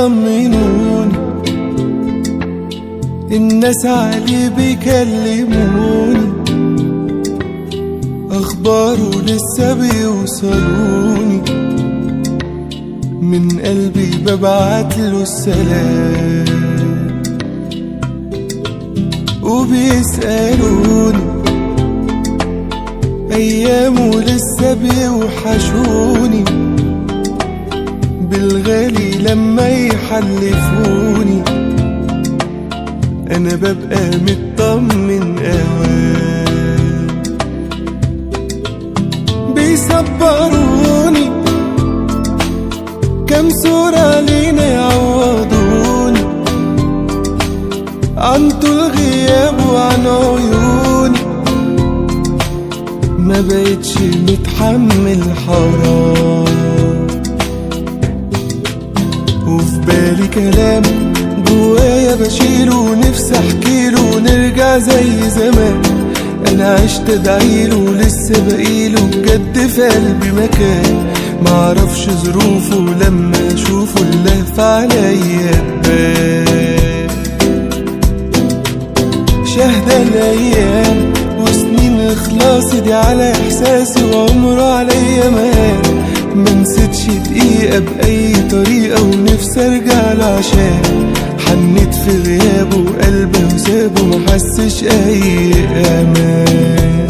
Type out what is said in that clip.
طمنوني، الناس عليه بيكلموني، اخباره لسه بيوصلوني، من قلبي ببعتله السلام، وبيسألوني ايامه لسه بيوحشوني، بالغالي لما يحلفوني انا ببقى مطمن اوام. بيصبروني كم صورة لينا يعوضوني عن طول غياب وعن عيوني، ما بقتش متحمل حرام. وفي بالي كلام جوايا بشيله ونفسي احكيله ونرجع زي زمان، انا عشت ادعيله لسه بقيله بجد في قلبي مكان، معرفش ظروفه لما اشوفه اللهف عليا تبان. شاهدة الايام وسنين اخلاصي دي على احساسي وعمره عليا مان، منسيتش دقيقة بأي طريقة ونفسي ارجع له عشان حنيت في غيابه وقلبه وسابه محسش اي امان.